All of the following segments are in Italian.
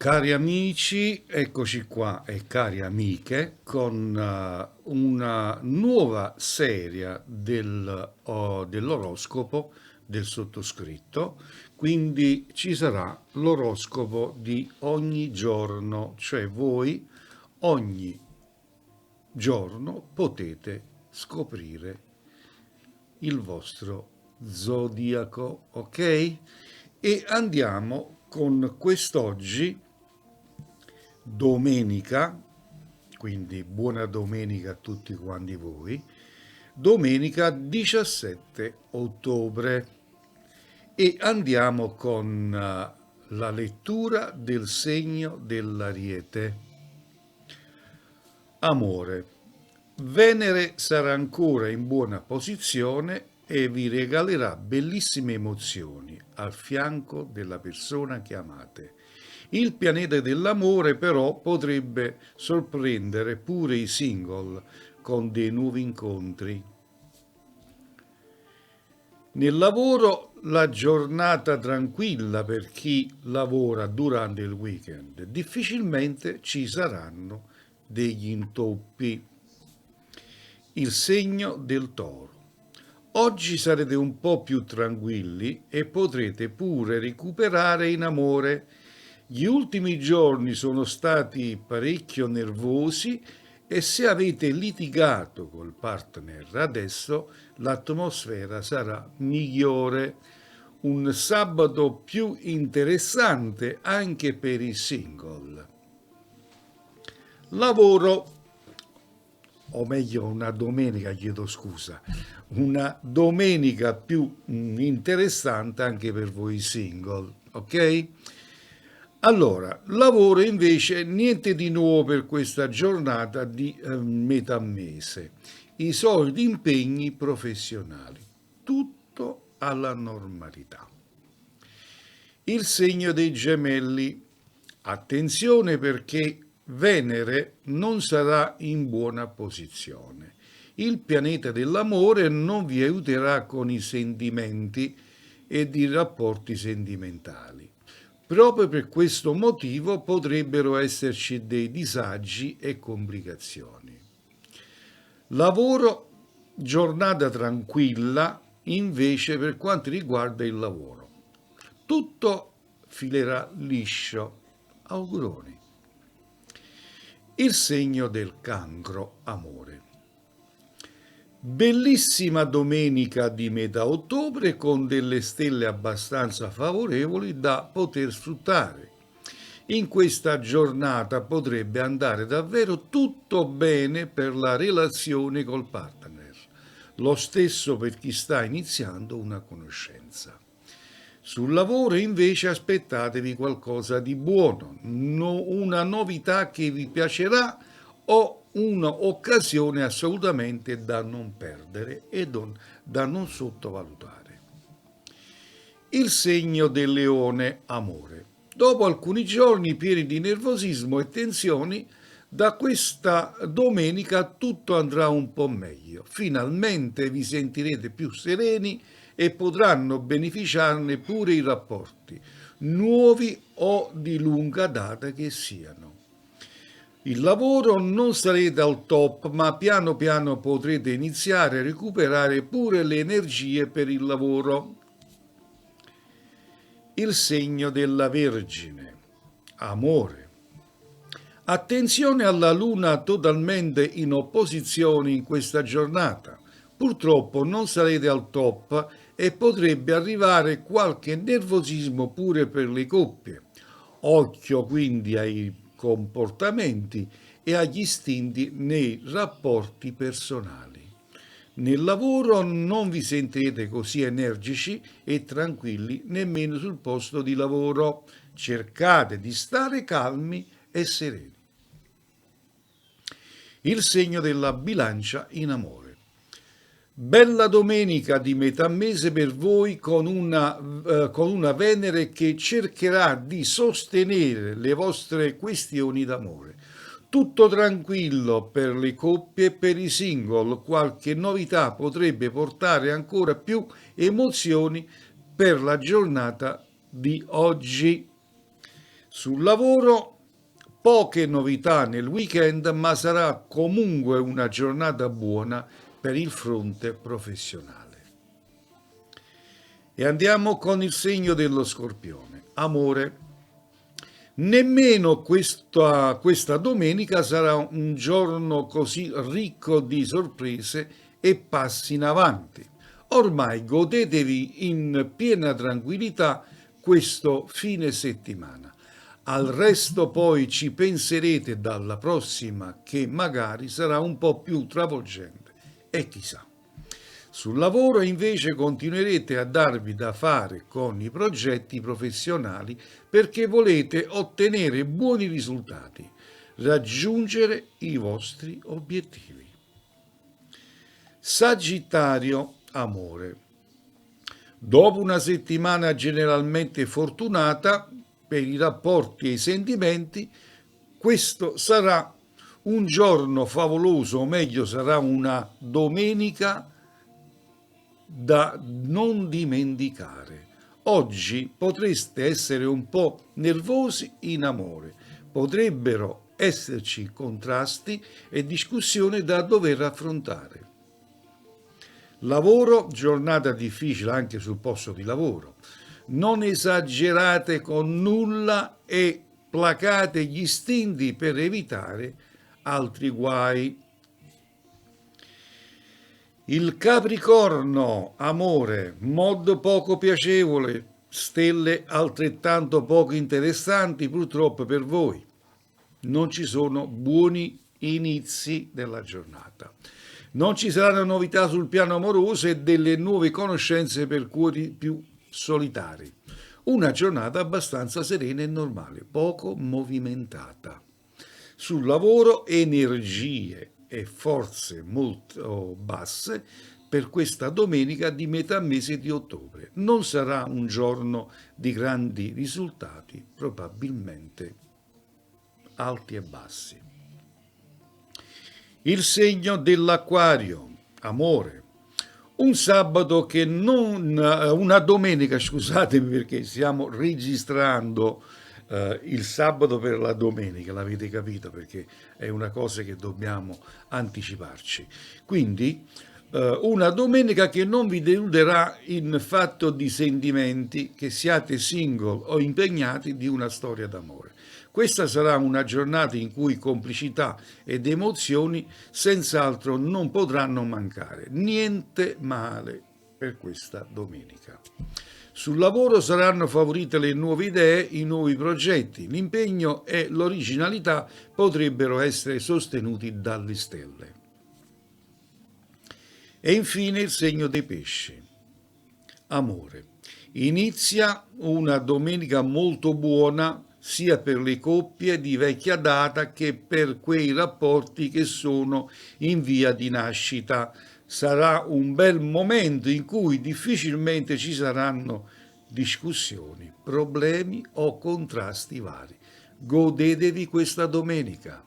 Cari amici, eccoci qua e cari amiche con una nuova serie dell'oroscopo del sottoscritto, quindi ci sarà l'oroscopo di ogni giorno, cioè voi ogni giorno potete scoprire il vostro zodiaco, ok? E andiamo con quest'oggi domenica, quindi buona domenica a tutti quanti voi, domenica 17 ottobre e andiamo con la lettura del segno dell'Ariete. Amore. Venere sarà ancora in buona posizione e vi regalerà bellissime emozioni al fianco della persona che amate. Il pianeta dell'amore però potrebbe sorprendere pure i single con dei nuovi incontri. Nel lavoro la giornata tranquilla per chi lavora durante il weekend. Difficilmente ci saranno degli intoppi. Il segno del Toro. Oggi sarete un po' più tranquilli e potrete pure recuperare in amore. Gli ultimi giorni sono stati parecchio nervosi e se avete litigato col partner adesso l'atmosfera sarà migliore. Un sabato più interessante anche per i single. Lavoro, o meglio una domenica, chiedo scusa, una domenica più interessante anche per voi single, ok? Allora, lavoro invece niente di nuovo per questa giornata di metà mese. I soliti impegni professionali, tutto alla normalità. Il segno dei gemelli. Attenzione perché Venere non sarà in buona posizione. Il pianeta dell'amore non vi aiuterà con i sentimenti ed i rapporti sentimentali. Proprio per questo motivo potrebbero esserci dei disagi e complicazioni. Lavoro, giornata tranquilla, invece per quanto riguarda il lavoro. Tutto filerà liscio. Auguroni. Il segno del Cancro, amore. Bellissima domenica di metà ottobre con delle stelle abbastanza favorevoli da poter sfruttare. In questa giornata potrebbe andare davvero tutto bene per la relazione col partner, lo stesso per chi sta iniziando una conoscenza. Sul lavoro invece aspettatevi qualcosa di buono, una novità che vi piacerà o un'occasione assolutamente da non perdere e da non sottovalutare. Il segno del leone, amore. Dopo alcuni giorni pieni di nervosismo e tensioni, da questa domenica tutto andrà un po' meglio. Finalmente vi sentirete più sereni e potranno beneficiarne pure i rapporti, nuovi o di lunga data che siano. Il lavoro non sarete al top, ma piano piano potrete iniziare a recuperare pure le energie per il lavoro. Il segno della Vergine, amore. Attenzione alla Luna totalmente in opposizione in questa giornata. Purtroppo non sarete al top e potrebbe arrivare qualche nervosismo pure per le coppie. Occhio quindi ai comportamenti e agli istinti nei rapporti personali. Nel lavoro non vi sentirete così energici e tranquilli nemmeno sul posto di lavoro. Cercate di stare calmi e sereni. Il segno della Bilancia in amore. Bella domenica di metà mese per voi con una Venere che cercherà di sostenere le vostre questioni d'amore. Tutto tranquillo per le coppie e per i single, qualche novità potrebbe portare ancora più emozioni per la giornata di oggi. Sul lavoro, poche novità nel weekend, ma sarà comunque una giornata buona per il fronte professionale. E andiamo con il segno dello Scorpione. Amore. Nemmeno questa domenica sarà un giorno così ricco di sorprese e passi in avanti. Ormai godetevi in piena tranquillità questo fine settimana. Al resto poi ci penserete dalla prossima, che magari sarà un po' più travolgente. E chissà. Sul lavoro invece continuerete a darvi da fare con i progetti professionali perché volete ottenere buoni risultati, raggiungere i vostri obiettivi. Sagittario, amore. Dopo una settimana generalmente fortunata per i rapporti e i sentimenti, questo sarà un giorno favoloso, o meglio sarà una domenica da non dimenticare. Oggi potreste essere un po' nervosi in amore, potrebbero esserci contrasti e discussioni da dover affrontare. Lavoro, giornata difficile anche sul posto di lavoro. Non esagerate con nulla e placate gli istinti per evitare altri guai. Il Capricorno, amore, mod poco piacevole, stelle altrettanto poco interessanti purtroppo per voi. Non ci sono buoni inizi della giornata. Non ci saranno novità sul piano amoroso e delle nuove conoscenze per cuori più solitari. Una giornata abbastanza serena e normale, poco movimentata. Sul lavoro energie e forze molto basse per questa domenica di metà mese di ottobre. Non sarà un giorno di grandi risultati, probabilmente alti e bassi. Il segno dell'Acquario, amore. Un sabato che non, una domenica, scusatemi perché stiamo registrando il sabato per la domenica, l'avete capito perché è una cosa che dobbiamo anticiparci. Quindi una domenica che non vi deluderà in fatto di sentimenti, che siate single o impegnati di una storia d'amore. Questa sarà una giornata in cui complicità ed emozioni senz'altro non potranno mancare. Niente male per questa domenica. Sul lavoro saranno favorite le nuove idee, i nuovi progetti. L'impegno e l'originalità potrebbero essere sostenuti dalle stelle. E infine il segno dei pesci. Amore. Inizia una domenica molto buona sia per le coppie di vecchia data che per quei rapporti che sono in via di nascita. Sarà un bel momento in cui difficilmente ci saranno discussioni, problemi o contrasti vari. Godetevi questa domenica.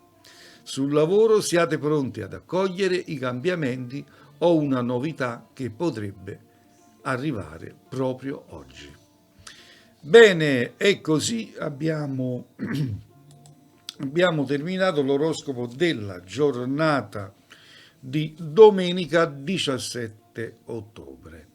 Sul lavoro siate pronti ad accogliere i cambiamenti o una novità che potrebbe arrivare proprio oggi. Bene, e così abbiamo terminato l'oroscopo della giornata di domenica 17 ottobre.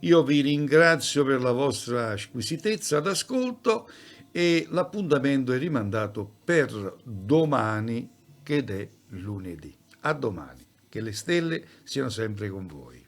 Io vi ringrazio per la vostra squisitezza d'ascolto e l'appuntamento è rimandato per domani, che è lunedì. A domani, che le stelle siano sempre con voi.